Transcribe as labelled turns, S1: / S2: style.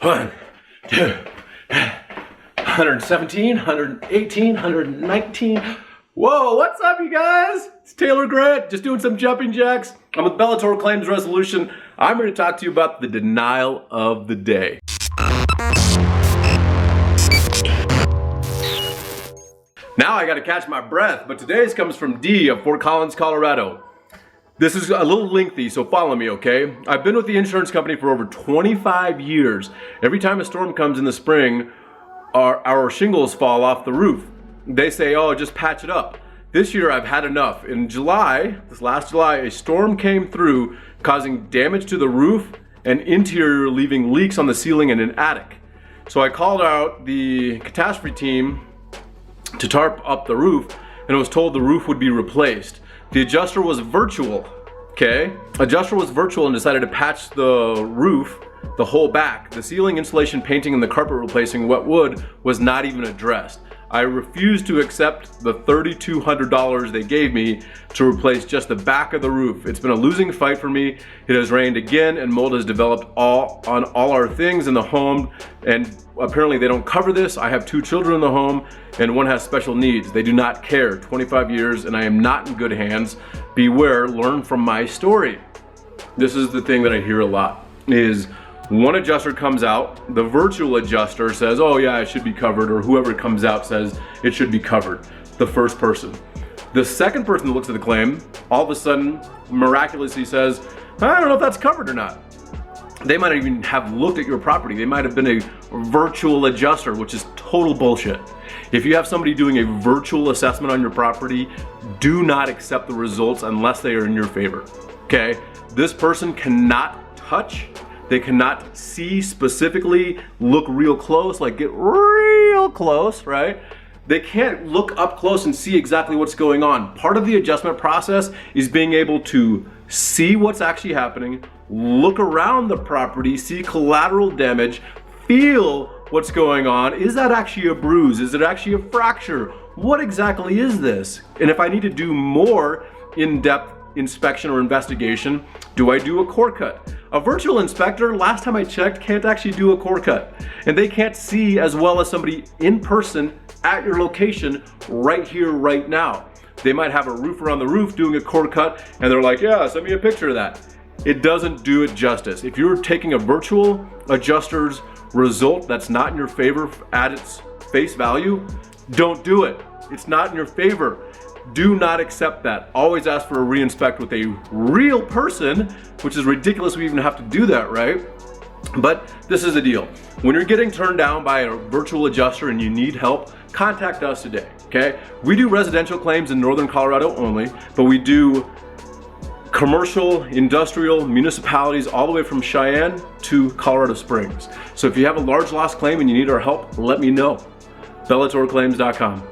S1: 1, 2, 117, 118, 119. Whoa, what's up, you guys? It's Taylor Grant, just doing some jumping jacks. I'm with Bellator Claims Resolution. I'm here to talk to you about the denial of the day. Now I gotta catch my breath, but today's comes from D of Fort Collins, Colorado. This is a little lengthy, so follow me, okay? I've been with the insurance company for over 25 years. Every time a storm comes in the spring, our shingles fall off the roof. They say, oh, just patch it up. This year I've had enough. In July, this last July, a storm came through causing damage to the roof and interior, leaving leaks on the ceiling and an attic. So I called out the catastrophe team to tarp up the roof, and was told the roof would be replaced. The adjuster was virtual, okay? Adjuster was virtual and decided to patch the roof, the whole back. The ceiling, insulation, painting, and the carpet replacing wet wood was not even addressed. I refused to accept the $3,200 they gave me to replace just the back of the roof. It's been a losing fight for me. It has rained again and mold has developed on all our things in the home, and apparently they don't cover this. I have 2 children in the home and one has special needs. They do not care. 25 years and I am not in good hands. Beware, learn from my story. This is the thing that I hear a lot is one adjuster comes out, the virtual adjuster says, oh yeah, it should be covered, or whoever comes out says it should be covered, the first person. The second person that looks at the claim, all of a sudden, miraculously says, I don't know if that's covered or not. They might not even have looked at your property. They might have been a virtual adjuster, which is total bullshit. If you have somebody doing a virtual assessment on your property, do not accept the results unless they are in your favor, okay? This person cannot touch. They cannot see specifically, look real close, like get real close, right? They can't look up close and see exactly what's going on. Part of the adjustment process is being able to see what's actually happening, look around the property, see collateral damage, feel what's going on. Is that actually a bruise? Is it actually a fracture? What exactly is this? And if I need to do more in-depth inspection or investigation, do I do a core cut? A virtual inspector, last time I checked, can't actually do a core cut. And they can't see as well as somebody in person at your location right here, right now. They might have a roofer on the roof doing a core cut and they're like, yeah, send me a picture of that. It doesn't do it justice. If you're taking a virtual adjuster's result that's not in your favor at its face value, don't do it. It's not in your favor. Do not accept that. Always ask for a re-inspect with a real person, which is ridiculous we even have to do that, right? But this is the deal. When you're getting turned down by a virtual adjuster and you need help, contact us today, okay? We do residential claims in northern Colorado only, but we do commercial, industrial, municipalities all the way from Cheyenne to Colorado Springs. So if you have a large loss claim and you need our help, let me know. BellatorClaims.com.